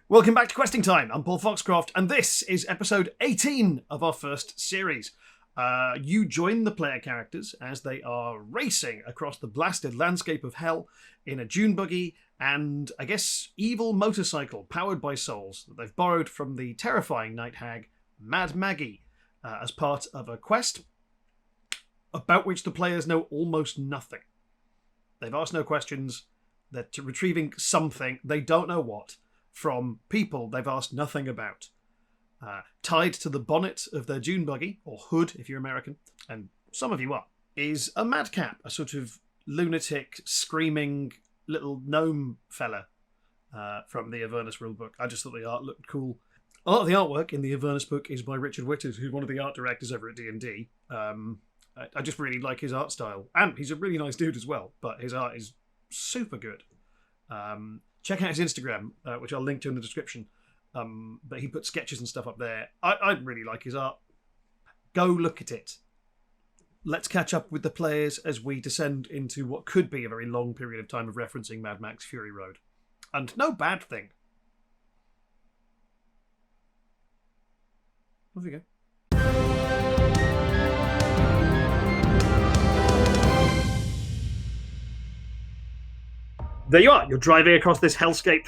Welcome back to Questing Time. I'm Paul Foxcroft, and this is episode 18 of our first series. You join the player characters as they are racing across the blasted landscape of hell in a dune buggy and, I guess, evil motorcycle powered by souls that they've borrowed from the terrifying night hag Mad Maggie as part of a quest about which the players know almost nothing. They've asked no questions. They're retrieving something, they don't know what, from people they've asked nothing about. Tied to the bonnet of their dune buggy, or hood if you're American, and some of you are, is a madcap, a sort of lunatic, screaming little gnome fella from the Avernus rulebook. I just thought the art looked cool. A lot of the artwork in the Avernus book is by Richard Whitters, who's one of the art directors over at D&D. I just really like his art style, and he's a really nice dude as well, but his art is super good. Check out his Instagram, which I'll link to in the description. But he put sketches and stuff up there. I really like his art. Go look at it. Let's catch up with the players as we descend into what could be a very long period of time of referencing Mad Max Fury Road. And no bad thing. Off we go. There you are. You're driving across this hellscape.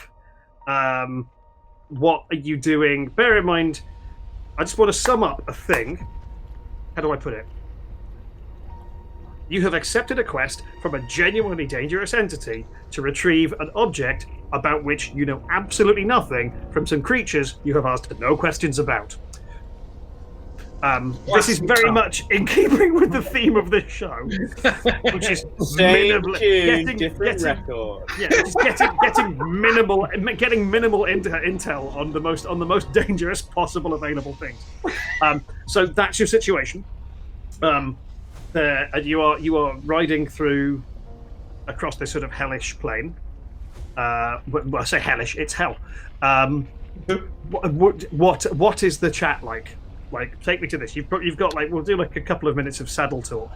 What are you doing? Bear in mind, I just want to sum up a thing. How do I put it? You have accepted a quest from a genuinely dangerous entity to retrieve an object about which you know absolutely nothing from some creatures you have asked no questions about. This is very much in keeping with the theme of this show, which is different record. Yeah, just getting minimal intel on the most dangerous possible available things. So that's your situation. You are riding through across this sort of hellish plain. Well, I say hellish, it's hell. What is the chat like? Like, take me to this. You've got like, we'll do like a couple of minutes of saddle talk.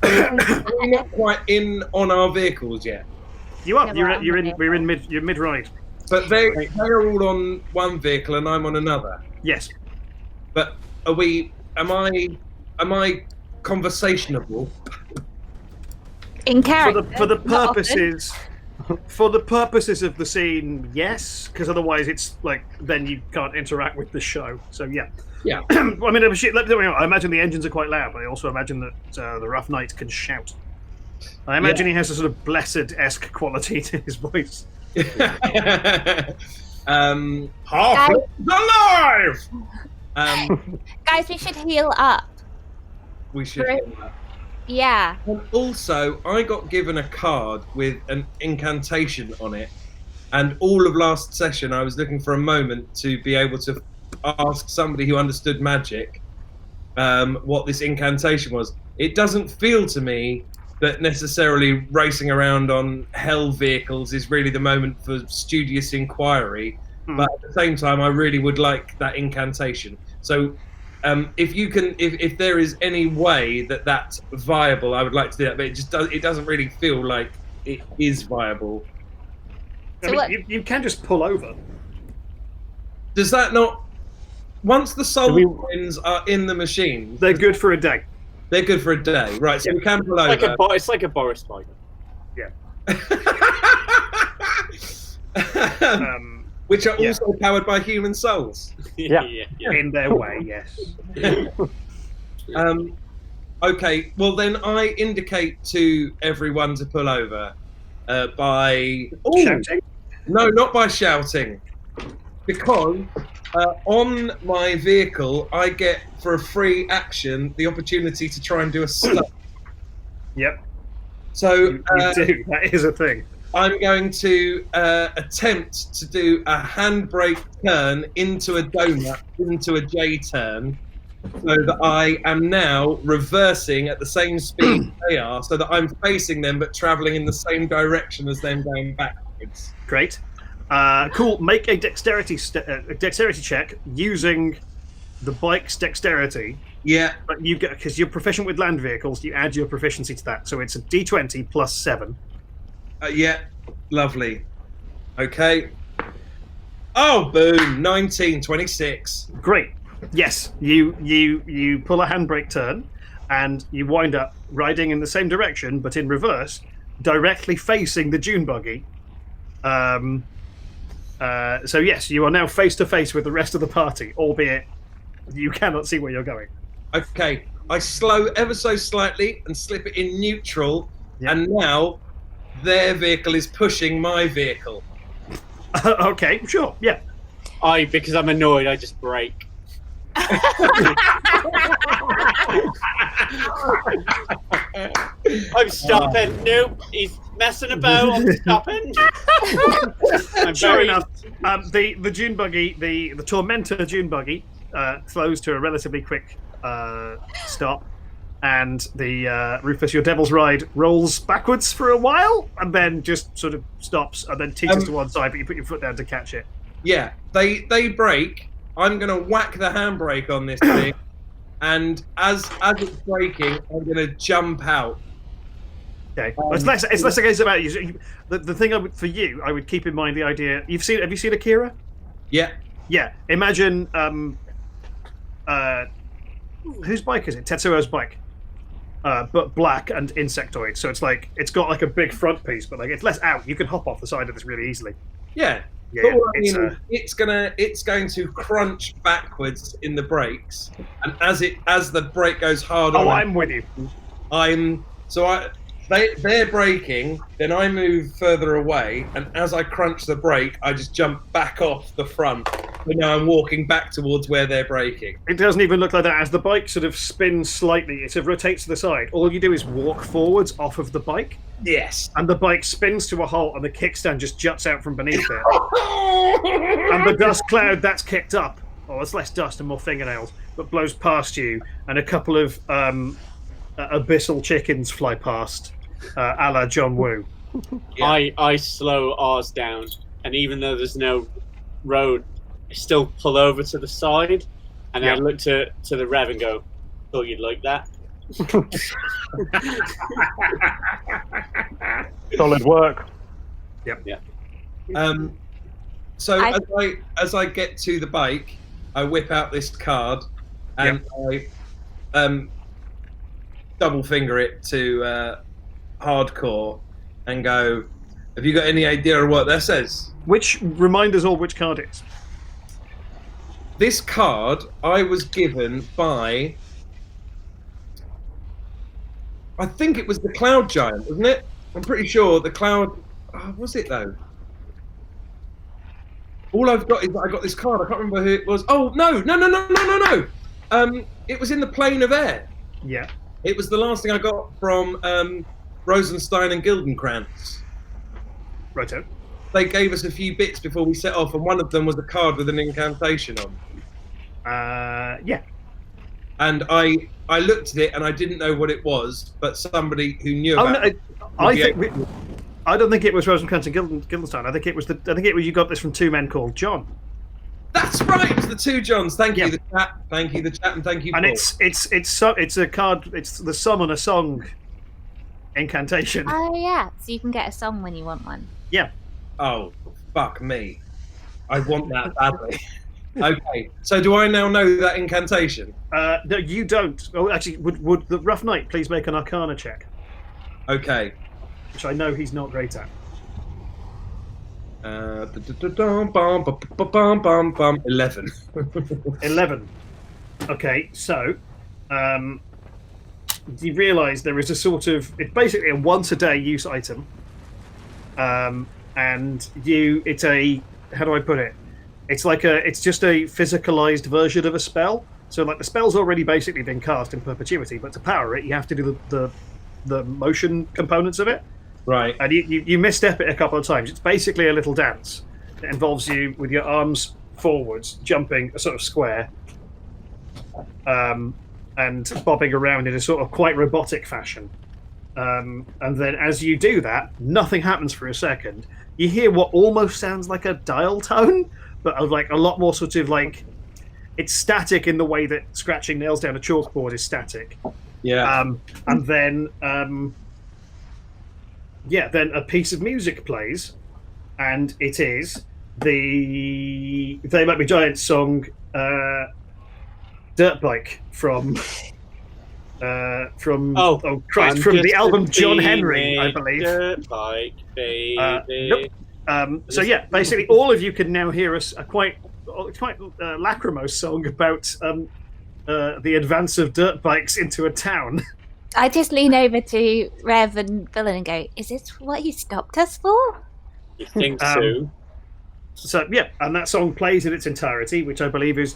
We're not quite in on our vehicles yet. You are. We're in mid ride. But they're all on one vehicle and I'm on another. Yes. But am I conversationable? In character. For the purposes. For the purposes of the scene, yes, because otherwise it's like then you can't interact with the show. So yeah. I mean, I imagine the engines are quite loud, but I also imagine that the Rough Knight can shout. I imagine he has a sort of blessed-esque quality to his voice. Half alive! Guys, we should heal up. We should heal up. Yeah. And also, I got given a card with an incantation on it, and all of last session I was looking for a moment to be able to ask somebody who understood magic what this incantation was. It doesn't feel to me that necessarily racing around on hell vehicles is really the moment for studious inquiry, but at the same time I really would like that incantation. So if there is any way that that's viable, I would like to do that, but it doesn't really feel like it is viable. So I mean, you can just pull over. Does that not... Once the soul coins are in the machine... They're good for a day. They're good for a day, right, so we can pull over. It's like a Boris bike. Yeah. Which are also powered by human souls. Yeah. In their way, yes. Okay, well then I indicate to everyone to pull over by... Shouting? No, not by shouting. Because on my vehicle, I get, for a free action, the opportunity to try and do a stunt. Yep. So you do. That is a thing. I'm going to attempt to do a handbrake turn into a donut, into a J turn, so that I am now reversing at the same speed they are, so that I'm facing them but travelling in the same direction as them going backwards. Great. Cool. Make a dexterity check using the bike's dexterity. Yeah. But you get, because you're proficient with land vehicles, you add your proficiency to that. So it's a D20 plus 7. Yeah. Lovely. Okay. Oh, boom! 1926. Great. Yes, you pull a handbrake turn, and you wind up riding in the same direction, but in reverse, directly facing the dune buggy. So yes, you are now face to face with the rest of the party, albeit you cannot see where you're going. Okay, I slow ever so slightly and slip it in neutral, and now their vehicle is pushing my vehicle. Okay, sure, yeah. Because I'm annoyed, I just brake. I'm stopping. Nope, he's messing about. I'm stopping. Sure enough. The dune buggy, the Tormentor dune buggy, slows to a relatively quick stop, and the Rufus, your Devil's Ride, rolls backwards for a while, and then just sort of stops, and then teeters to one side, but you put your foot down to catch it. Yeah, they brake. I'm going to whack the handbrake on this thing, and as it's braking, I'm going to jump out. Okay, it's less a case about you. The thing for you, I would keep in mind the idea. Have you seen Akira? Yeah. Yeah. Imagine whose bike is it? Tetsuo's bike, but black and insectoid. So it's got like a big front piece, but like it's less out. You can hop off the side of this really easily. Yeah. Yeah, but what I mean, it's going to crunch backwards in the brakes, and as the brake goes hard on, I'm with you. They're braking, then I move further away, and as I crunch the brake, I just jump back off the front. But now I'm walking back towards where they're braking. It doesn't even look like that. As the bike sort of spins slightly, it sort of rotates to the side. All you do is walk forwards off of the bike. Yes. And the bike spins to a halt, and the kickstand just juts out from beneath it. And the dust cloud that's kicked up, or it's less dust and more fingernails, but blows past you, and a couple of abyssal chickens fly past, a la John Woo. Yeah. I slow ours down, and even though there's no road, I still pull over to the side, and I look to the Rev and go, "Thought you'd like that." Solid work. Yep. Yeah. So as I get to the bike, I whip out this card, and I double finger it to hardcore, and go, "Have you got any idea of what that says?" Remind us all which card it is. This card I was given by, I think it was the Cloud Giant, wasn't it? I'm pretty sure the Cloud... was it, though? All I've got is that I got this card. I can't remember who it was. Oh, no. It was in the Plane of Air. Yeah. It was the last thing I got from Rosenstein and Gildenkrantz. Righto. They gave us a few bits before we set off, and one of them was a card with an incantation on. Yeah. And I looked at it and I didn't know what it was, but somebody who knew about it. I don't think it was Rosencrantz and Guildenstern. I think it was you got this from two men called John. That's right. It's the two Johns. Thank you, the chat. Thank you, the chat, and thank you. And Paul. it's a card. It's the summon a song incantation. Oh yeah, so you can get a song when you want one. Yeah. Oh fuck me! I want that badly. Okay, so do I now know that incantation? No, you don't. Oh, actually, would the Rough Knight please make an Arcana check? Okay. Which I know he's not great at. 11. 11. Okay, so you realise there is a sort of... It's basically a once-a-day use item. And it's a... How do I put it? It's just a physicalized version of a spell. So like the spell's already basically been cast in perpetuity, but to power it, you have to do the motion components of it. Right. And you misstep it a couple of times. It's basically a little dance. It involves you with your arms forwards, jumping a sort of square, and bobbing around in a sort of quite robotic fashion. And then as you do that, nothing happens for a second. You hear what almost sounds like a dial tone, but like a lot more sort of like... It's static in the way that scratching nails down a chalkboard is static. Yeah. And then... then a piece of music plays, and it is the They Might Be Giants song, Dirt Bike from from the album John Henry, I believe. Dirt bike, baby. Nope. So yeah, basically all of you can now hear a quite lachrymose song about the advance of dirt bikes into a town. I just lean over to Rev and Phillin and go, "Is this what you stopped us for?" You think so? So yeah, and that song plays in its entirety, which I believe is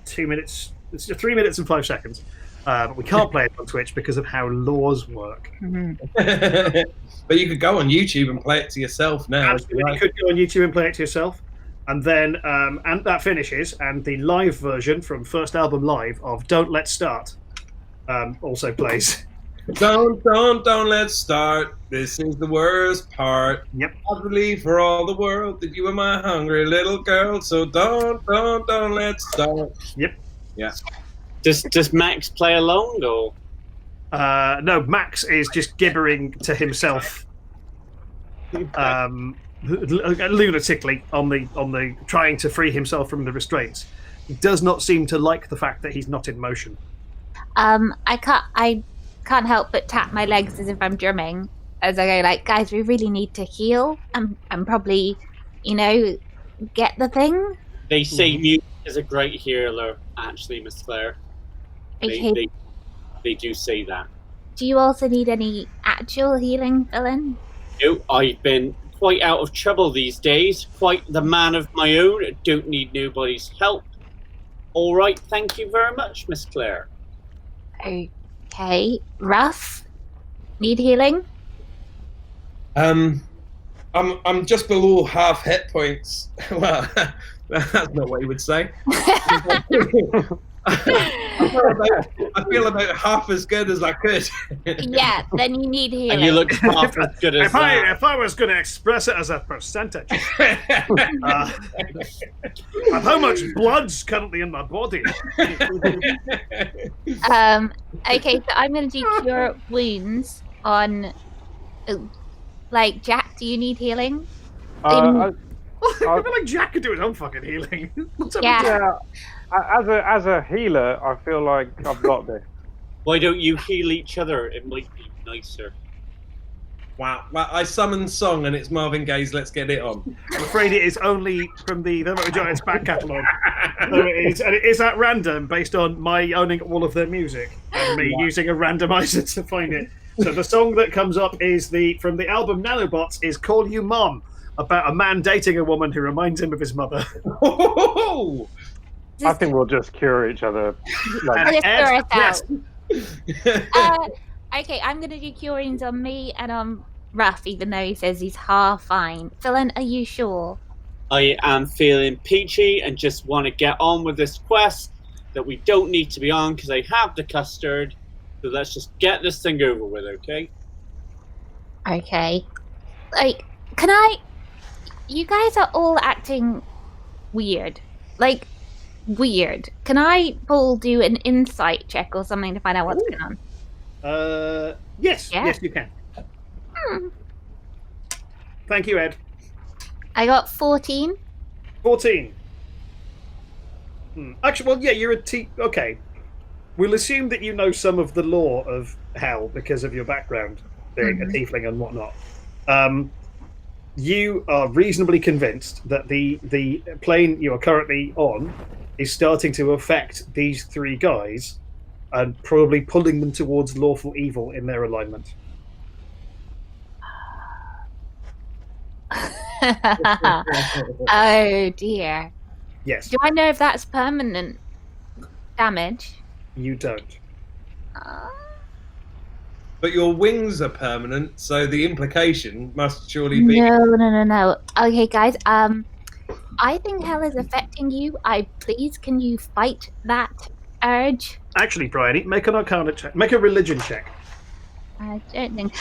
2 minutes. It's 3 minutes and 5 seconds. But we can't play it on Twitch because of how laws work. But you could go on YouTube and play it to yourself now. Absolutely, you could go on YouTube and play it to yourself. And then, and that finishes, and the live version from first album live of Don't Let's Start also plays. Don't let's start. This is the worst part. Yep. I believe for all the world that you are my hungry little girl. So don't let's start. Yep. Yeah. Does Max play along or? No, Max is just gibbering to himself, lunatically on the trying to free himself from the restraints. He does not seem to like the fact that he's not in motion. I can't help but tap my legs as if I'm drumming as I go, like, guys, we really need to heal and probably, get the thing. They say music is a great healer, actually, Miss Claire. Okay. They do say that. Do you also need any actual healing, Phillin? No, I've been quite out of trouble these days. Quite the man of my own. Don't need nobody's help. All right, thank you very much, Miss Claire. Okay. Ruff? Need healing? I'm just below half hit points. Well, that's not what you would say. I feel about half as good as I could. Yeah, then you need healing. And you look half as good as that. If I was going to express it as a percentage of how much blood's currently in my body. Okay, so I'm going to do cure wounds on... Like, Jack, do you need healing? I feel like Jack could do his own fucking healing. What's up with Yeah. As a healer, I feel like I've got this. Why don't you heal each other? It might be nicer. Wow. Well, I summoned song and it's Marvin Gaye's Let's Get It On. I'm afraid it is only from the Giants back catalogue. So it is, and it is at random based on my owning all of their music and me using a randomizer to find it. So the song that comes up is from the album Nanobots is Call You Mom, about a man dating a woman who reminds him of his mother. I think we'll just cure each other. I'll just cure us Yes. out. Okay, I'm going to do curings on me and on Ruff, even though he says he's half fine. Phillin, are you sure? I am feeling peachy and just want to get on with this quest that we don't need to be on because I have the custard. So let's just get this thing over with, okay? Okay. Like, you guys are all acting weird. Like, weird. Can I, Paul, do an insight check or something to find out what's going on? Yes. Yeah? Yes, you can. Thank you, Ed. I got 14. 14. Actually, well, yeah, you're okay. We'll assume that you know some of the lore of Hell because of your background being a tiefling and whatnot. You are reasonably convinced that the plane you are currently on is starting to affect these three guys and probably pulling them towards lawful evil in their alignment. Oh dear. Yes. Do I know if that's permanent damage? You don't. But your wings are permanent, so the implication must surely be... No. Okay, guys. I think hell is affecting you. Please, can you fight that urge? Actually, Briony, make an Arcana check. Make a religion check. I don't think.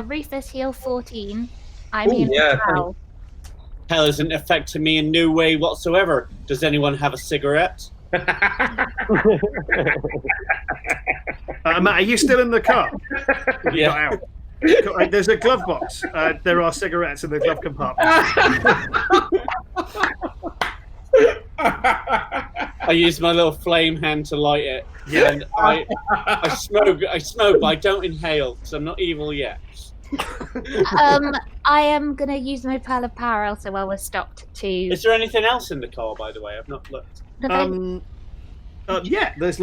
Rufus, heal 14. I'm healing 12. Hell isn't affecting me in no way whatsoever. Does anyone have a cigarette? Matt, are you still in the car? Yeah. There's a glove box. There are cigarettes in the glove compartment. I use my little flame hand to light it. Yeah. And I smoke, but I don't inhale, because I'm not evil yet. I am gonna use my pearl of power also while we're stopped to. Is there anything else in the car, by the way? I've not looked. Yeah, there's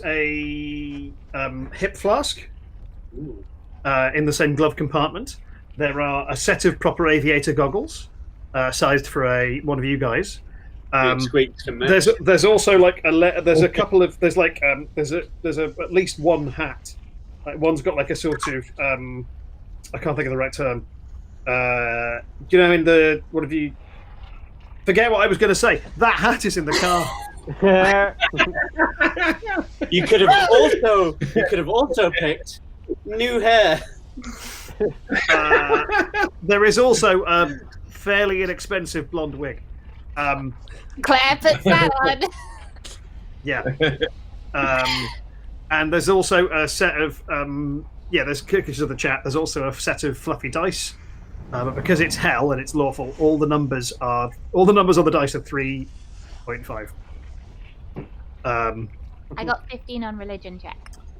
a hip flask in the same glove compartment. There are a set of proper aviator goggles, sized for one of you guys. There's also like there's a couple of there's at least one hat. Like one's got like a sort of I can't think of the right term. You know, in the what have you? Forget what I was going to say. That hat is in the car. You could have also picked new hair. There is also a fairly inexpensive blonde wig. Claire puts that on. Yeah. And there's also a set of there's cookies of the chat. There's also a set of fluffy dice. But because it's hell and it's lawful, all the numbers on the dice are 3.5. I got 15 on religion check.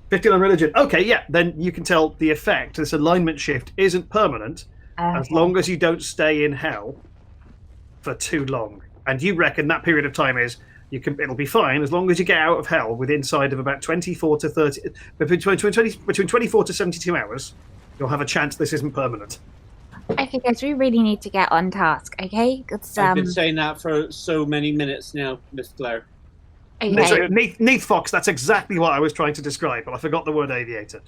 15 on religion. Okay, yeah. Then you can tell the effect. This alignment shift isn't permanent as long as you don't stay in hell for too long. And you reckon that period of time it'll be fine as long as you get out of hell within inside of about 24 to 30, between 24 to 72 hours. You'll have a chance this isn't permanent. Okay, guys, we really need to get on task. Okay, I've been saying that for so many minutes now, Miss Claire. Okay. Sorry, Neath Fox. That's exactly what I was trying to describe, but I forgot the word aviator.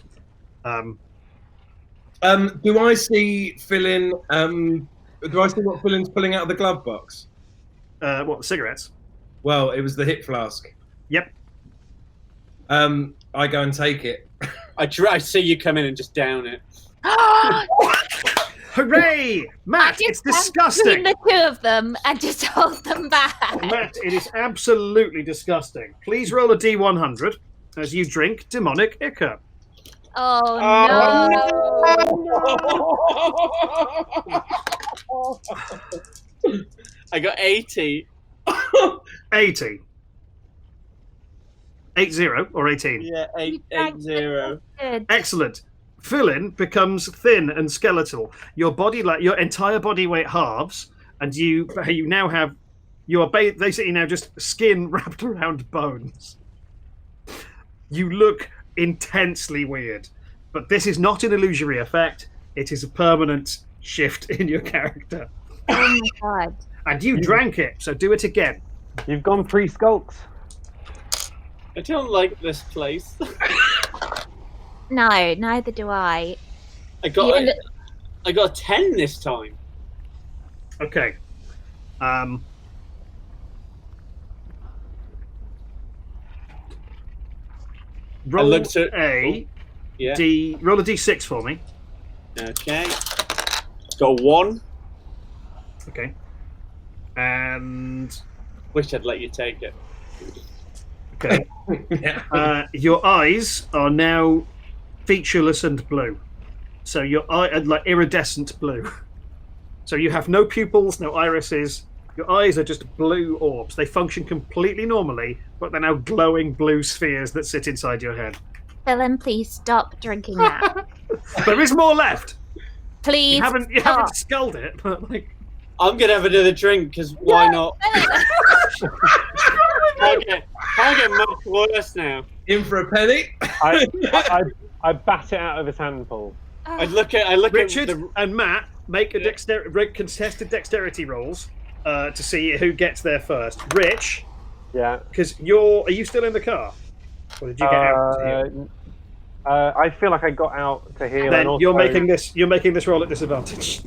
Do I see Phillin? Do I see what Phillin's pulling out of the glove box? What, cigarettes? Well, it was the hip flask. Yep. I go and take it. I see you come in and just down it. Hooray! Matt, it's disgusting! Between the two of them and just hold them back. Matt, it is absolutely disgusting. Please roll a D100 as you drink demonic ichor. Oh, no! I got 80. 80. 80 or 18? Yeah, 80. Excellent. Phillin becomes thin and skeletal. Your entire body weight halves, and you now have basically now just skin wrapped around bones. You look intensely weird, but this is not an illusory effect. It is a permanent shift in your character. Oh my god! And you drank it, so do it again. You've gone 3 skulks. I don't like this place. No, neither do I. I got a 10 this time. Okay. Roll a D6 for me. Okay. Got 1. Okay. And wish I'd let you take it. Okay. Your eyes are now featureless and blue. So your eye like iridescent blue. So you have no pupils, no irises. Your eyes are just blue orbs. They function completely normally, but they're now glowing blue spheres that sit inside your head. Phillin, please stop drinking that. There is more left. Please. You haven't sculled it, but like. I'm gonna have another drink because why not? I'll get much worse now. In for a penny. I bat it out of his hand, Paul. I look at Richard and Matt make a contested dexterity rolls to see who gets there first. Rich, yeah, because are you still in the car, or did you get out to heal? I feel like I got out to heal. Then and also... you're making this roll at disadvantage.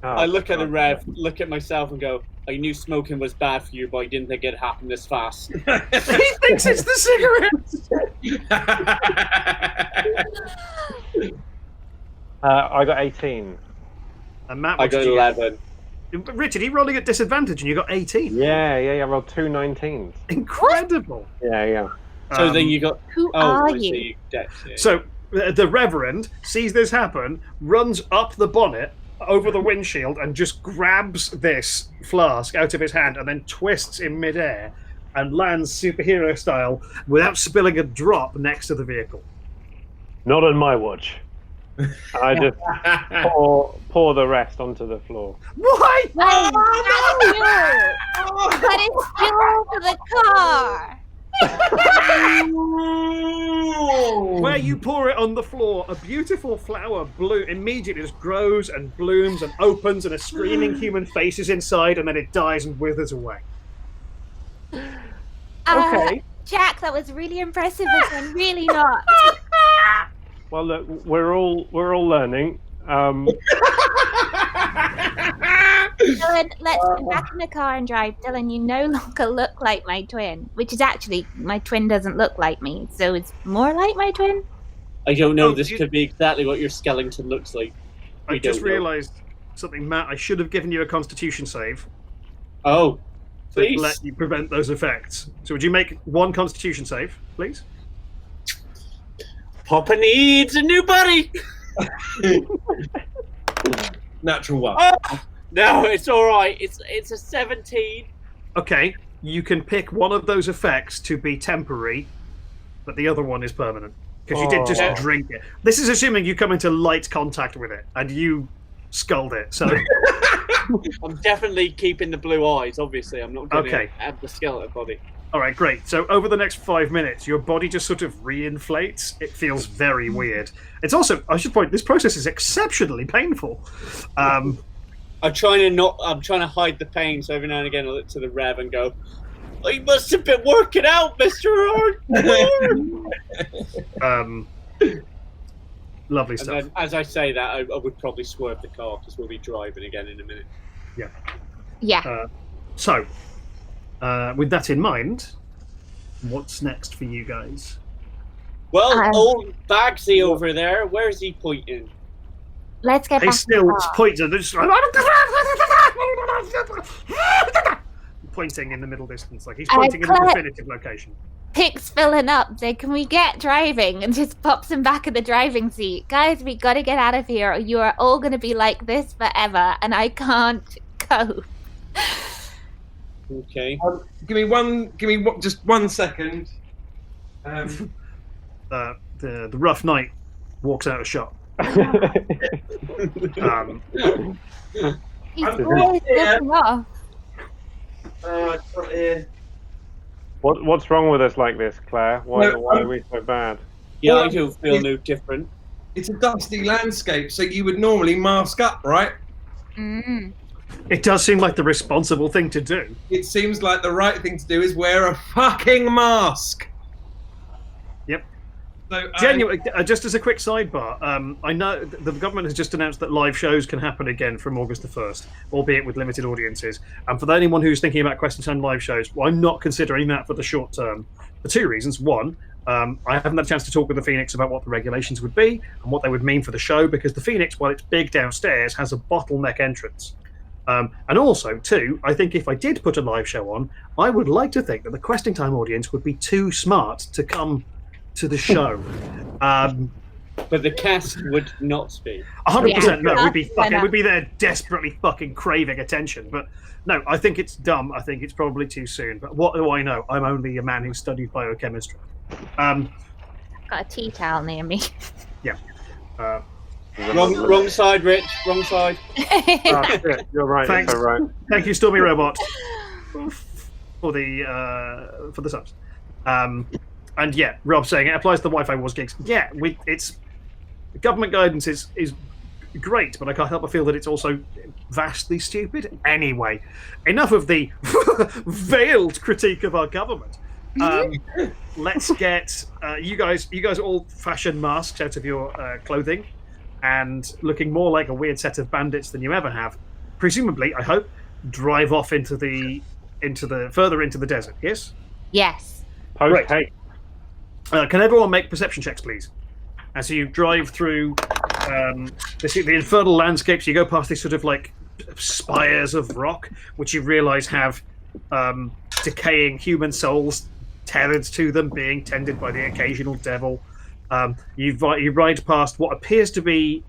I look at the Rev, look at myself, and go, I knew smoking was bad for you, but I didn't think it'd happen this fast. He thinks it's the cigarettes! I got 18. And Matt, I got 11. Richard, you're rolling at disadvantage and you got 18. Yeah, I rolled 2 19s. Incredible! Yeah. So then you got... Who are you? So the Reverend sees this happen, runs up the bonnet, over the windshield and just grabs this flask out of his hand and then twists in midair and lands superhero style without spilling a drop next to the vehicle. Not on my watch. I just pour the rest onto the floor. Why? But it's fuel for the car. Where you pour it on the floor, a beautiful flower immediately just grows and blooms and opens, and a screaming human face is inside, and then it dies and withers away. Okay. Jack, that was really impressive, and really not. Well, look, we're all learning. Dylan, let's get back in the car and drive. Dylan, you no longer look like my twin, which is actually, my twin doesn't look like me, so it's more like my twin. I don't know. This could be exactly what your skeleton looks like. I just realised something, Matt. I should have given you a Constitution save. Oh, please. To let you prevent those effects. So would you make one Constitution save, please? Papa needs a new buddy. Natural one. Oh, no, it's all right. It's a 17. Okay, you can pick one of those effects to be temporary, but the other one is permanent. Because you did just drink it. This is assuming you come into light contact with it, and you sculled it, so... I'm definitely keeping the blue eyes, obviously. I'm not going to add the skeleton body. All right, great. So over the next 5 minutes, your body just sort of reinflates. It feels very weird. It's also, I should point, this process is exceptionally painful. I'm trying to hide the pain, so every now and again I look to the Rev and go, "Oh, you must have been working out, Mr. Hart." Lovely stuff. And then, as I say that, I would probably swerve the car because we'll be driving again in a minute. Yeah. Yeah. So, with that in mind, what's next for you guys? Well, old Bagsy over there, where's he pointing? Let's get back He's still to the car. pointing in the middle distance, like he's pointing in a definitive location. Picks Phillin up, say, "Can we get driving?" and just pops him back in the driving seat. Guys, we gotta get out of here, or you are all gonna be like this forever, and I can't cope. Okay. Just 1 second. The rough knight walks out of shop. He's always looking off. It's not here. What's wrong with us like this, Claire? Why are we so bad? Yeah, I do feel no different. It's a dusty landscape, so you would normally mask up, right? Mm. It does seem like the responsible thing to do. It seems like the right thing to do is wear a fucking mask. Yep. So, Genuinely, just as a quick sidebar, I know the government has just announced that live shows can happen again from August the 1st, albeit with limited audiences. And for anyone who's thinking about Question Time live shows, well, I'm not considering that for the short term for two reasons. One, I haven't had a chance to talk with the Phoenix about what the regulations would be and what they would mean for the show, because the Phoenix, while it's big downstairs, has a bottleneck entrance. And also, two, I think if I did put a live show on, I would like to think that the Questing Time audience would be too smart to come to the show. But the cast would not be. 100% no, we'd be there desperately fucking craving attention. But no, I think it's dumb. I think it's probably too soon. But what do I know? I'm only a man who studied biochemistry. Got a tea towel near me. Yeah. Wrong side, Rich. Wrong side. Shit, you're right. Thanks. You're right. Thank you, Stormy Robot, for the subs. And yeah, Rob saying it applies to the Wi-Fi Wars gigs. Yeah, it's government guidance is great, but I can't help but feel that it's also vastly stupid. Anyway, enough of the veiled critique of our government. Let's get you guys all fashion masks out of your clothing and looking more like a weird set of bandits than you ever have. Presumably, I hope, drive off into the further into the desert. Yes. Yes. Post hate. Can everyone make perception checks, please? As you drive through the infernal landscapes, you go past these sort of like spires of rock, which you realise have decaying human souls tethered to them, being tended by the occasional devil. You ride past what appears to be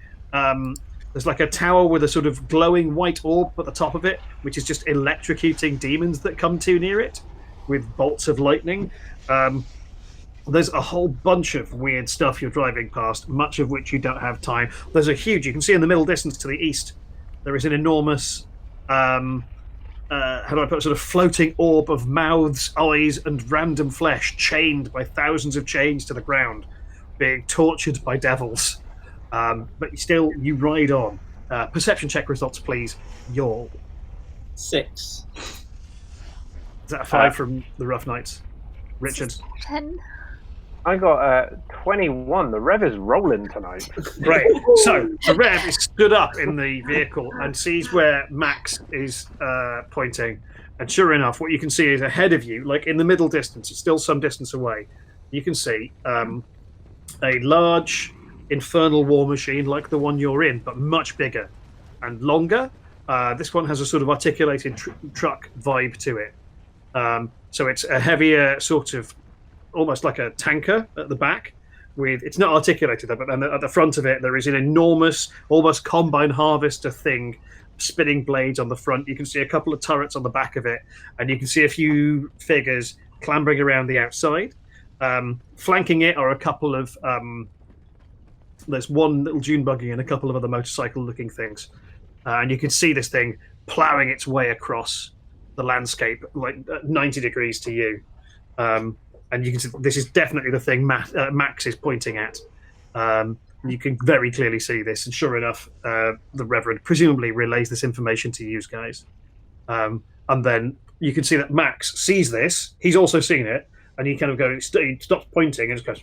There's like a tower with a sort of glowing white orb at the top of it, which is just electrocuting demons that come too near it with bolts of lightning. There's a whole bunch of weird stuff you're driving past, much of which you don't have time. There's a huge, you can see in the middle distance to the east, there is an enormous, how do I put it, sort of floating orb of mouths, eyes, and random flesh chained by thousands of chains to the ground, being tortured by devils. But still, you ride on. Perception check results, please. Your 6. Is that a 5 from the Rough Knights? Richard? 10. I got 21. The rev is rolling tonight. Great. So, the Rev is stood up in the vehicle and sees where Max is pointing. And sure enough, what you can see is ahead of you, like in the middle distance, it's still some distance away, you can see a large infernal war machine like the one you're in, but much bigger and longer. This one has a sort of articulated truck vibe to it. So it's a heavier sort of, almost like a tanker at the back. It's not articulated, but then at the front of it there is an enormous, almost combine harvester thing, spinning blades on the front. You can see a couple of turrets on the back of it, and you can see a few figures clambering around the outside. Flanking it are a couple of there's one little dune buggy and a couple of other motorcycle-looking things, and you can see this thing ploughing its way across the landscape, like 90 degrees to you. And you can see this is definitely the thing Max is pointing at. You can very clearly see this, and sure enough, the Reverend presumably relays this information to you guys. And then you can see that Max sees this. He's also seen it, and he kind of goes, he stops pointing and just goes,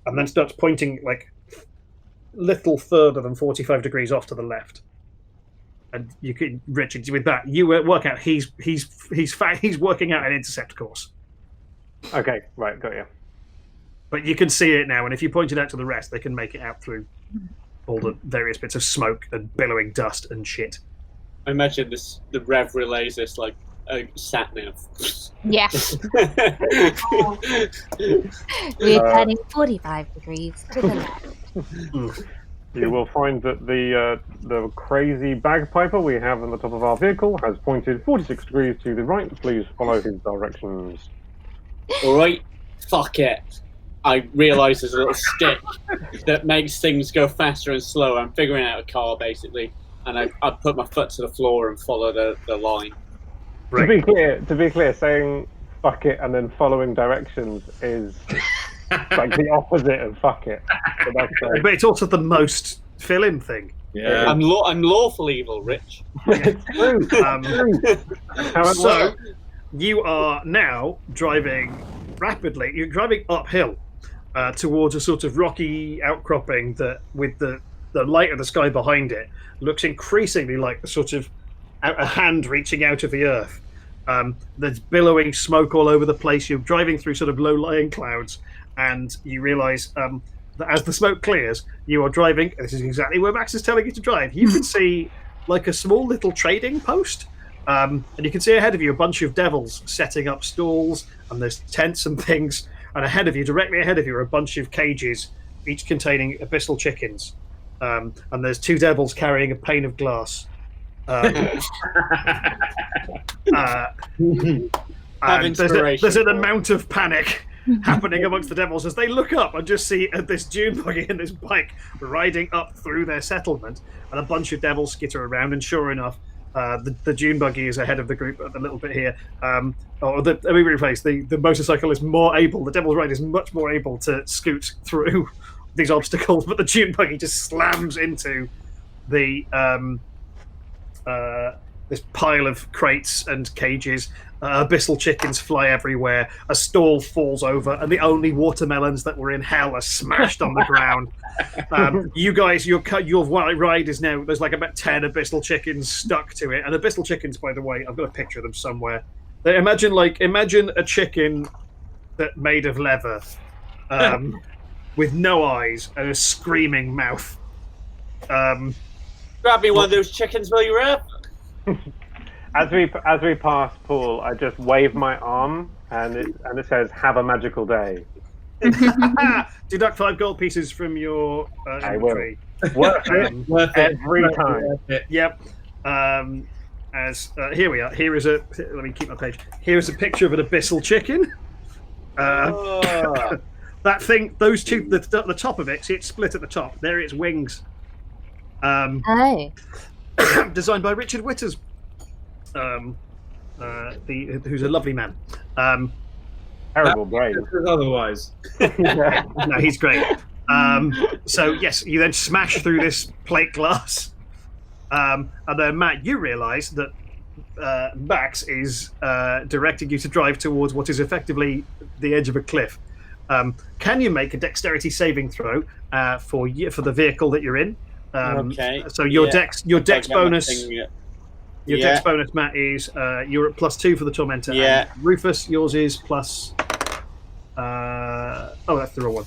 and then starts pointing like little further than 45 degrees off to the left. And you can, Richard, with that, you work out he's working out an intercept course. Okay, right, got you. But you can see it now, and if you point it out to the rest, they can make it out through all the various bits of smoke and billowing dust and shit. I imagine the Rev relays this like a sat nav. Yeah. We're turning 45 degrees to the left. You will find that the crazy bagpiper we have on the top of our vehicle has pointed 46 degrees to the right. Please follow his directions. Alright, fuck it. I realise there's a little stick that makes things go faster and slower. I'm figuring out a car, basically, and I put my foot to the floor and follow the line. Right. To be clear, saying fuck it and then following directions is like the opposite of fuck it. But it's also the most Phillin thing. Yeah. I'm lawful evil, Rich. It's true. So you are now driving rapidly. You're driving uphill towards a sort of rocky outcropping that, with the light of the sky behind it, looks increasingly like the sort of a hand reaching out of the earth. There's billowing smoke all over the place. You're driving through sort of low-lying clouds, and you realise that as the smoke clears, you are driving. This is exactly where Max is telling you to drive. You can see like a small little trading post, and you can see ahead of you a bunch of devils setting up stalls, and there's tents and things. And ahead of you, directly ahead of you, are a bunch of cages, each containing abyssal chickens. And there's two devils carrying a pane of glass. And there's an amount of panic happening amongst the devils as they look up and just see this dune buggy and this bike riding up through their settlement, and a bunch of devils skitter around. And sure enough, the dune buggy is ahead of the group a little bit here. Let me rephrase. The motorcycle is more able. The devil's ride is much more able to scoot through these obstacles, but the dune buggy just slams into the this pile of crates and cages. Abyssal chickens fly everywhere. A stall falls over, and the only watermelons that were in hell are smashed on the ground. You guys, your ride is now, there's like about 10 abyssal chickens stuck to it. And abyssal chickens, by the way, I've got a picture of them somewhere. Imagine a chicken that made of leather, with no eyes and a screaming mouth. Grab me one of those chickens while you're up. As we pass Paul, I just wave my arm, and it says, "Have a magical day." Deduct 5 gold pieces from your inventory. Worth it. Worth it. Every time. Worth it. Yep. Here we are. Here is a. Let me keep my page. Here is a picture of an abyssal chicken. That thing, those two, the top of it, see it's split at the top. There, its wings. Oh. Designed by Richard Witters, who's a lovely man. Terrible brain. Otherwise. No, he's great. So yes, you then smash through this plate glass, and then Matt, you realise that Max is directing you to drive towards what is effectively the edge of a cliff. Can you make a dexterity saving throw for the vehicle that you're in? Okay. So your dex bonus. Thing, Your dex bonus, Matt, is you're at +2 for the Tormentor. Yeah. And Rufus, yours is plus. That's the wrong one.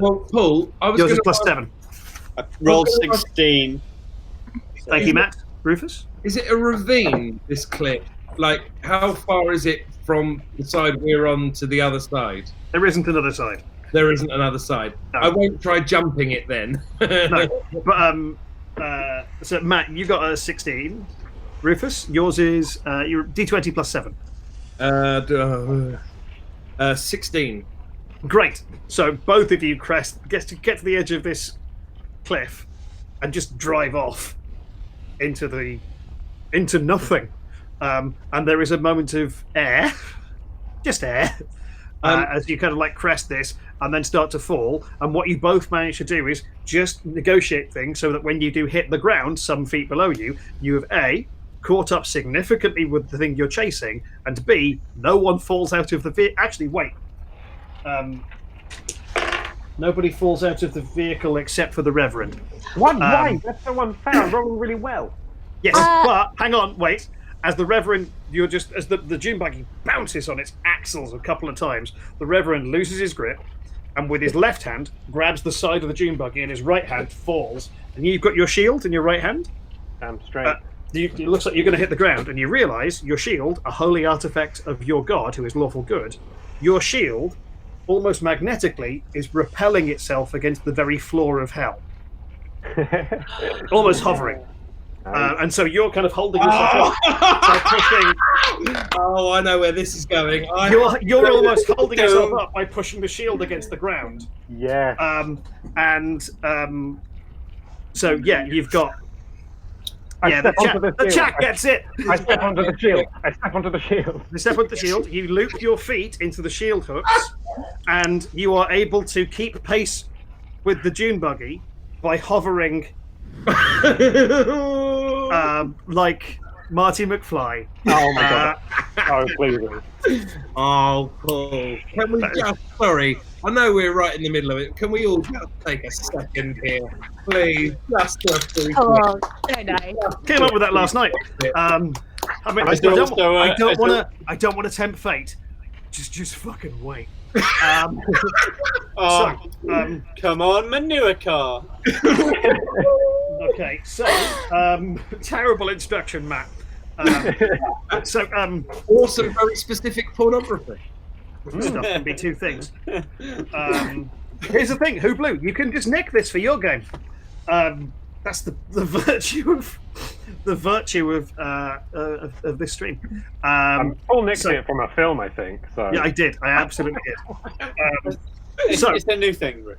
Well, Paul, I was Yours is gonna +7. I rolled 16. Thank you, Matt. Rufus? Is it a ravine, this cliff? Like, how far is it from the side we're on to the other side? There isn't another side. There isn't another side. No. I won't try jumping it then. No. But, so, Matt, you got a 16. Rufus, yours is you're D20 +7. 16. Great. So both of you get to the edge of this cliff and just drive off into nothing. And there is a moment of air, just air, as you kind of like crest this and then start to fall. And what you both manage to do is just negotiate things so that when you do hit the ground some feet below you, you have A, caught up significantly with the thing you're chasing, and B, no one falls out of the vehicle. Actually, wait. Nobody falls out of the vehicle except for the Reverend. What? Why? That's so unfair. Rolling really well. Yes, but hang on, wait. As the Reverend, as the dune buggy bounces on its axles a couple of times, the Reverend loses his grip, and with his left hand grabs the side of the dune buggy, and his right hand falls. And you've got your shield in your right hand. Damn straight. It looks like you're going to hit the ground, and you realise your shield, a holy artifact of your god, who is lawful good, your shield, almost magnetically, is repelling itself against the very floor of hell. Almost hovering. And so you're kind of holding yourself up by pushing. Oh, I know where this is going. You're almost holding yourself up by pushing the shield against the ground. Yeah. So yeah, you've got. The chat gets it. I step onto the shield. You step onto the shield. You loop your feet into the shield hooks, and you are able to keep pace with the dune buggy by hovering like Marty McFly. Oh my god. Oh, please. Oh, Paul. Can we just, sorry, I know we're right in the middle of it. Can we all just take a second here? Please, just a Oh, so nice. Came up with that last night. I don't want to tempt fate. Just fucking wait. Come on, manure car. Okay, so terrible instruction, Matt. Awesome, very specific pornography. Stuff can be two things. Here's the thing, Who Blue? You can just nick this for your game. That's the virtue of this stream. Paul nicked it from a film, I think. So yeah, I did. I absolutely did. It's a new thing, Rich.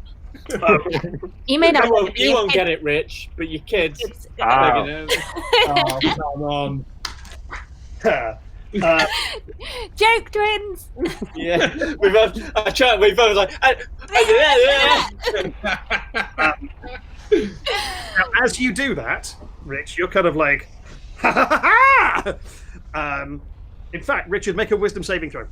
You may not. You won't get it, Rich, but your kids. Oh, come on. Joke twins. Yeah, we both like. Now, as you do that, Rich, you're kind of like, in fact, Richard, make a wisdom saving throw.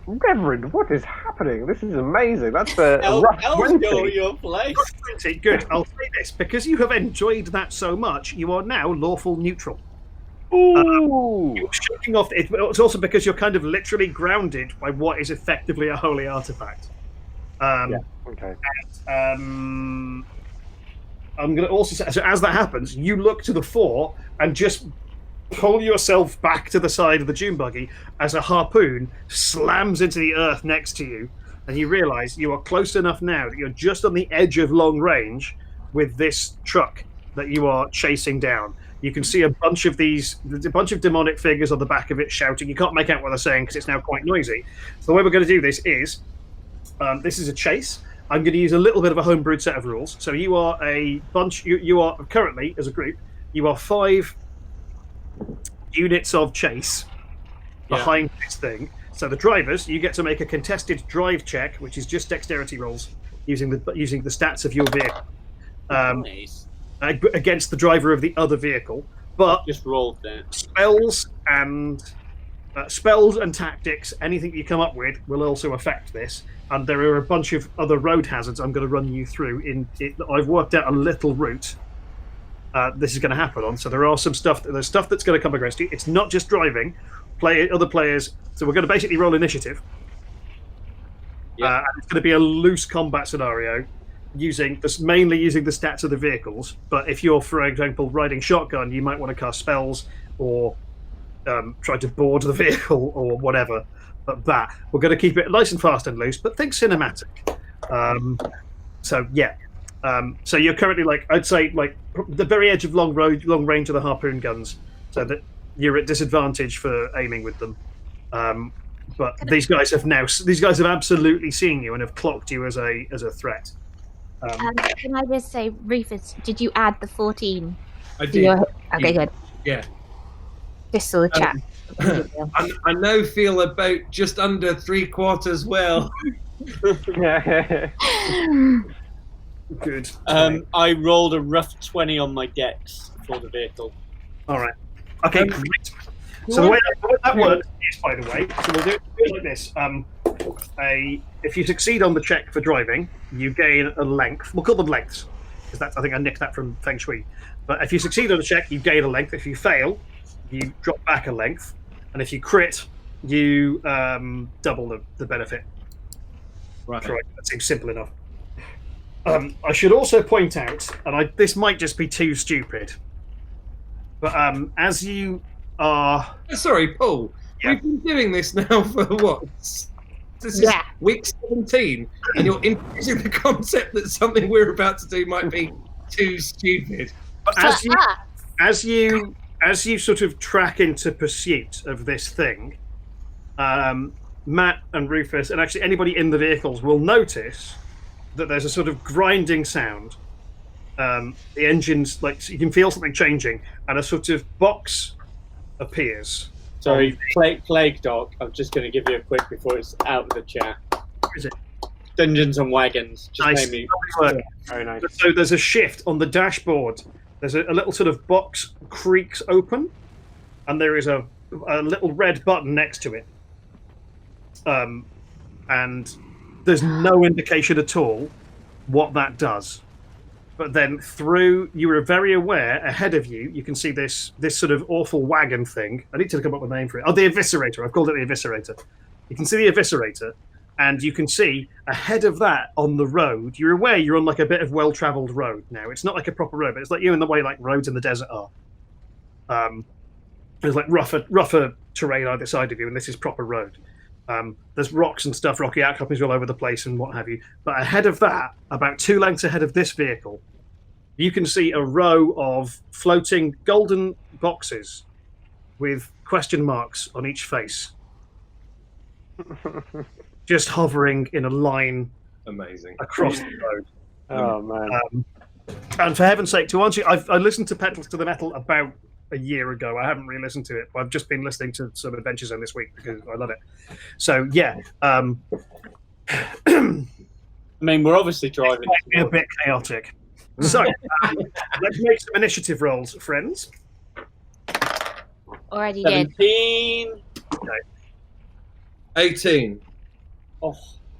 Reverend, what is happening? This is amazing. That's a rough Elves 20. go your place. 20, good. I'll say this because you have enjoyed that so much. You are now lawful neutral. Ooh. You're shaking off. It's also because you're kind of literally grounded by what is effectively a holy artifact. Yeah. Okay. I'm going to also say, so as that happens, you look to the fore and just pull yourself back to the side of the dune buggy as a harpoon slams into the earth next to you, and you realise you are close enough now that you're just on the edge of long range with this truck that you are chasing down. You can see a bunch of demonic figures on the back of it shouting. You can't make out what they're saying because it's now quite noisy. So the way we're going to do this is a chase. I'm going to use a little bit of a homebrewed set of rules. So you are a bunch. You are currently, as a group, you are 5 units of chase behind this thing. So the drivers, you get to make a contested drive check, which is just dexterity rolls using the stats of your vehicle. Nice. Against the driver of the other vehicle, but Just rolled that. spells and tactics, anything you come up with, will also affect this. And there are a bunch of other road hazards I'm going to run you through. I've worked out a little route this is going to happen on. So there are there's stuff that's going to come against you. It's not just driving. Other players. So we're going to basically roll initiative. Yeah. It's going to be a loose combat scenario. Mainly using the stats of the vehicles, but if you're, for example, riding shotgun, you might want to cast spells or try to board the vehicle or whatever. But we're going to keep it nice and fast and loose, but think cinematic. So you're currently I'd say the very edge of long range of the harpoon guns, so that you're at disadvantage for aiming with them. But these guys have absolutely seen you and have clocked you as a threat. Can I just say, Rufus, did you add the 14? I did. Okay, good. Yeah. Just saw the chat. I now feel about just under 3/4 well. Good. I rolled a rough 20 on my dex for the vehicle. All right. Okay, great. So the way that works is, by the way, so we'll do it like this. If you succeed on the check for driving, you gain a length. We'll call them lengths, because I think I nicked that from Feng Shui. But if you succeed on the check, you gain a length. If you fail, you drop back a length. And if you crit, you double the benefit. Right. That seems simple enough. I should also point out, and this might just be too stupid, but as you are... Sorry, Paul. Yeah. We've been doing this now for what? This is week 17, and you're introducing the concept that something we're about to do might be too stupid. But as you sort of track into pursuit of this thing, Matt and Rufus, and actually anybody in the vehicles, will notice that there's a sort of grinding sound. The engine's you can feel something changing, and a sort of box appears. Sorry, Plague Dog. I'm just going to give you a quick before it's out of the chat. Where is it? Dungeons and Wagons. Just Nice. made me. Very nice. So there's a shift on the dashboard. There's a little sort of box creaks open, and there is a little red button next to it. And there's no indication at all what that does. But then you were very aware, ahead of you, you can see this sort of awful wagon thing. I need to come up with a name for it. Oh, the Eviscerator. I've called it the Eviscerator. You can see the Eviscerator, and you can see ahead of that on the road, you're aware you're on a bit of well-travelled road now. It's not like a proper road, but it's in the way roads in the desert are. There's rougher terrain either side of you, and this is proper road. There's rocks and stuff, rocky outcroppings all over the place and what have you. But ahead of that, about 2 lengths ahead of this vehicle, you can see a row of floating golden boxes with question marks on each face. Just hovering in a line across the road. Oh, man. And for heaven's sake, to answer you, I listened to Petals to the Metal about a year ago. I haven't re-listened to it, but I've just been listening to some Adventure Zone this week because I love it. So, yeah. I mean, we're obviously driving. A bit chaotic. So, let's make some initiative rolls, friends. Already did. 17. Okay. 18. Oh,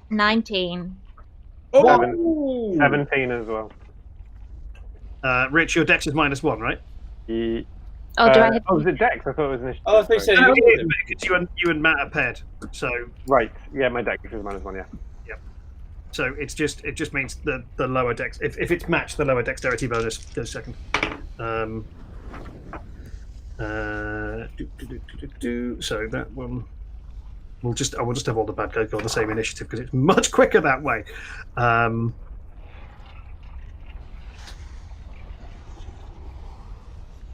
19. Oh! 17 as well. Rich, your dex is -1, right? Oh, do I hit? Was it Dex? I thought it was initiative. Oh, I think so. No, it is, because you and Matt are paired. So Right. Yeah, my Dex is -1. Yeah. so it just means the lower dex. If it's matched, the lower dexterity bonus goes second. So that one we'll just have all the bad guys go on the same initiative because it's much quicker that way.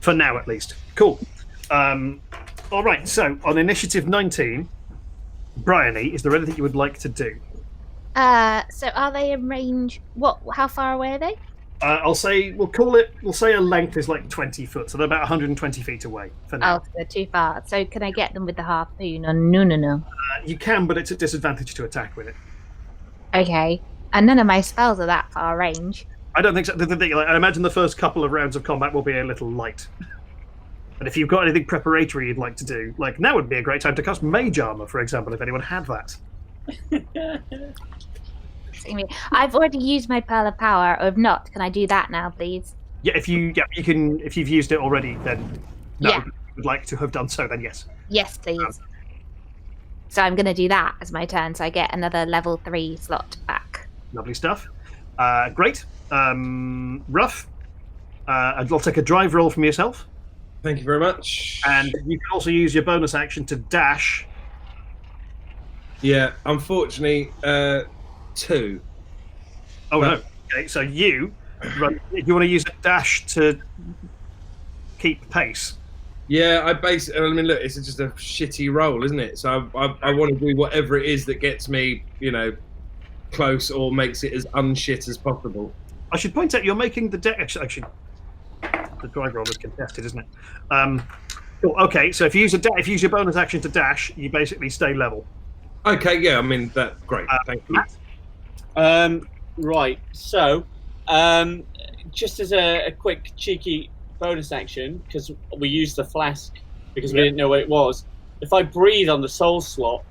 For now, at least. Cool. All right. So on initiative 19, Briony, is there anything you would like to do? So are they in range? What? How far away are they? We'll say a length is like 20 foot, so they're about 120 feet away for now. Oh, they're too far. So can I get them with the harpoon? Or no. You can, but it's a disadvantage to attack with it. Okay. And none of my spells are that far range. I don't think so. I imagine the first couple of rounds of combat will be a little light. And if you've got anything preparatory you'd like to do, like now would be a great time to cast Mage Armor, for example, if anyone had that. I've already used my Pearl of Power, or if not, can I do that now, please? Yeah, you can. If you've used it already, then would like to have done so, then yes. Yes, please. So I'm going to do that as my turn, so I get another level 3 slot back. Lovely stuff. Great. Ruff, I'll take a drive roll from yourself. Thank you very much. And you can also use your bonus action to dash. Yeah, unfortunately, 2. Oh, no. Okay, so you want to use a dash to keep pace. Yeah, I mean, look, it's just a shitty roll, isn't it? So I want to do whatever it is that gets me, close or makes it as unshit as possible. I should point out you're making the deck. Actually, the drive roll is contested, isn't it? Cool, okay, so if you use your bonus action to dash, you basically stay level. Okay, yeah, I mean that's great. Thank you. Right, so just as a quick cheeky bonus action, because we used the flask because we didn't know what it was. If I breathe on the soul slot,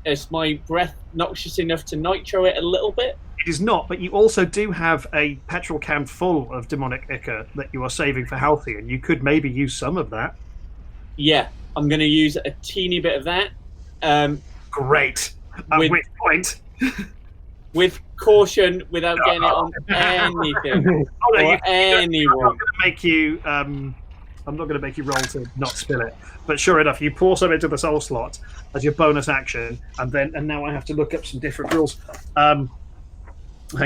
is my breath noxious enough to nitro it a little bit? It is not, but you also do have a petrol can full of demonic ichor that you are saving for healthy, and you could maybe use some of that. Yeah, I'm going to use a teeny bit of that. Great. At which point... with caution, without getting it on anything or anyone. I'm not going to make you roll to not spill it. But sure enough, you pour some into the soul slot as your bonus action, and now I have to look up some different rules. Hang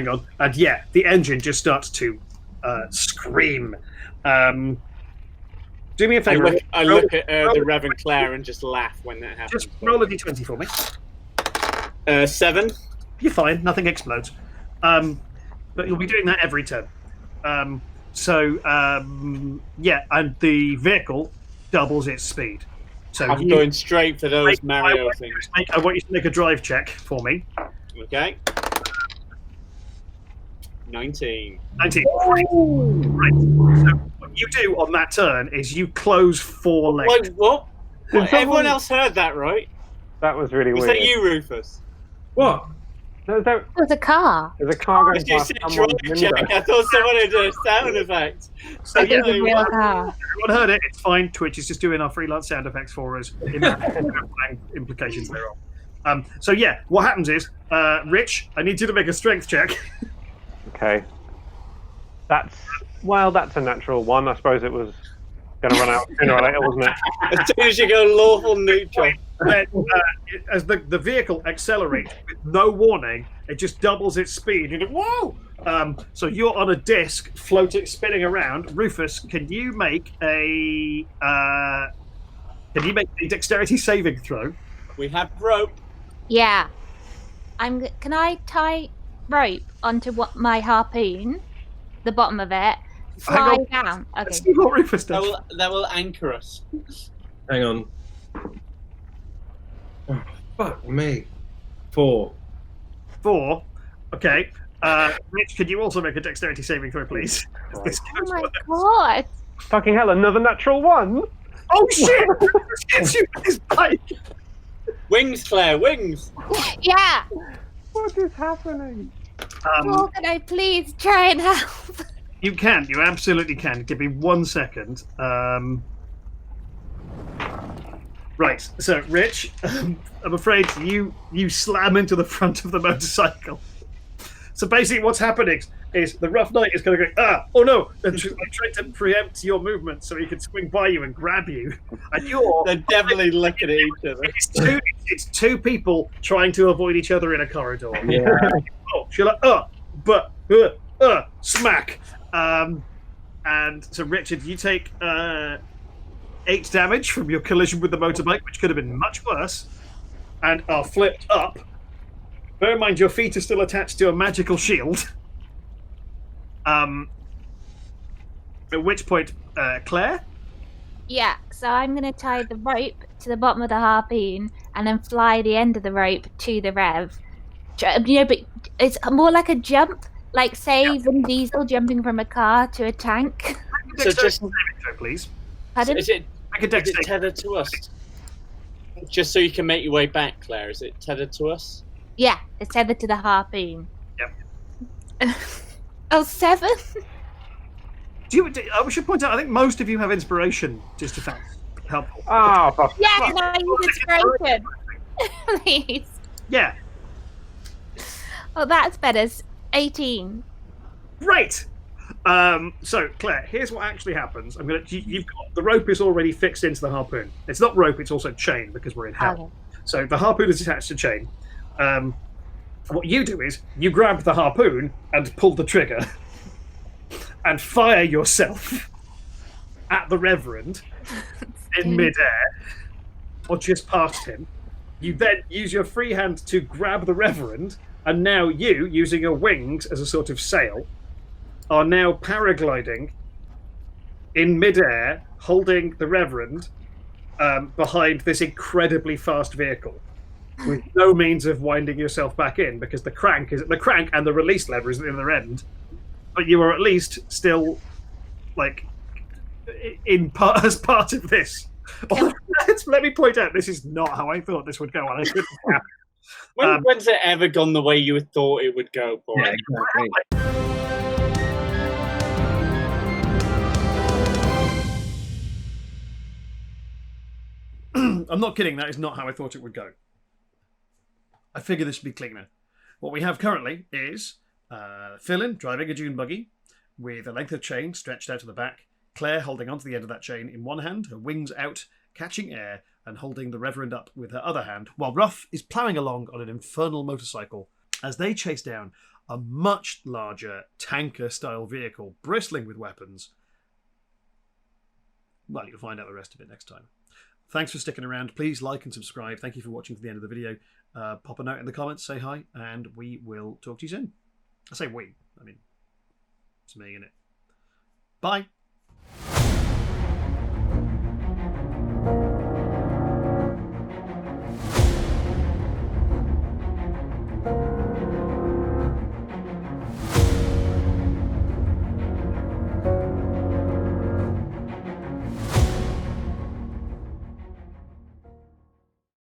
on. And yeah, the engine just starts to scream. Do me a favour. I look at the Rev and Claire and just laugh when that happens. Just roll a d20 for me. 7. You're fine. Nothing explodes. But you'll be doing that every turn. Yeah, and the vehicle doubles its speed. So I'm going straight for those Mario things. I want you to make a drive check for me. Okay. 19. 19. Right. So what you do on that turn is you close 4 legs. Wait, what? Everyone else heard that, right? That was really weird. Is that you, Rufus? What? It was a car. There's a car going You past said someone's drive window. check. I thought someone had done a sound effect. So It was a real car. everyone heard it. It's fine. Twitch is just doing our freelance sound effects for us. Implications thereof. So yeah, what happens is, Rich, I need you to make a strength check. Okay. That's a natural 1. I suppose it was going to run out sooner or later, wasn't it? As soon as you go lawful neutral. As the vehicle accelerates with no warning, it just doubles its speed. You go, whoa! So you're on a disc, floating, spinning around. Rufus, can you make a dexterity saving throw? We have rope. Yeah. Can I tie rope onto my harpoon, the bottom of it, slide down? Okay. Let's see what Rufus does. That will anchor us. Hang on. Oh, fuck me. 4. 4. Okay. Rich, could you also make a dexterity saving throw, please? Right. This Oh goes my well. god. Fucking hell, another natural 1! Oh shit! Rufus hits you with his bike! Wings, Claire, wings. Yeah. What is happening? Paul, can I please try and help? You can. You absolutely can. Give me 1 second. Right. So, Rich, I'm afraid you slam into the front of the motorcycle. So basically, what's happening is the Rough Knight is going to go, oh no! I'm trying to preempt your movement so he can swing by you and grab you. And They're definitely looking at each other. It's it's two people trying to avoid each other in a corridor. Yeah. Oh, she's like, smack. And so, Richard, you take 8 damage from your collision with the motorbike, which could have been much worse, and are flipped up. Bear in mind, your feet are still attached to a magical shield. At which point, Claire? Yeah, so I'm going to tie the rope to the bottom of the harpoon and then fly the end of the rope to the rev. You know, but it's more like a jump, like say Vin Diesel jumping from a car to a tank. So just, please. Pardon? is it Make a dex save. tethered to us? Just so you can make your way back, Claire. Is it tethered to us? Yeah, it's tethered to the harpoon. Yep. Oh, 7? I should point out, I think most of you have inspiration, just to fact helpful. Ah, Yeah, can I use inspiration? Please. Yeah. Oh, that's better. 18. Right. So Claire, here's what actually happens. You've got the rope is already fixed into the harpoon. It's not rope; it's also chain because we're in hell. Okay. So the harpoon is attached to chain. What you do is you grab the harpoon and pull the trigger, and fire yourself at the Reverend in midair, or just past him. You then use your free hand to grab the Reverend, and now you, using your wings as a sort of sail, are now paragliding in midair, holding the Reverend behind this incredibly fast vehicle, with no means of winding yourself back in because the crank and the release lever is at the other end. But you are at least still, like, as part of this. Let me point out, this is not how I thought this would go on. When's it ever gone the way you thought it would go, Paul? Yeah, exactly. I'm not kidding. That is not how I thought it would go. I figure this would be cleaner. What we have currently is Phillin driving a dune buggy with a length of chain stretched out to the back. Claire holding onto the end of that chain in one hand, her wings out, catching air, and holding the Reverend up with her other hand, while Ruff is ploughing along on an infernal motorcycle as they chase down a much larger tanker-style vehicle bristling with weapons. Well, you'll find out the rest of it next time. Thanks for sticking around. Please like and subscribe. Thank you for watching to the end of the video. Pop a note in the comments, say hi, and we will talk to you soon. I say we. I mean, it's me, innit? Bye.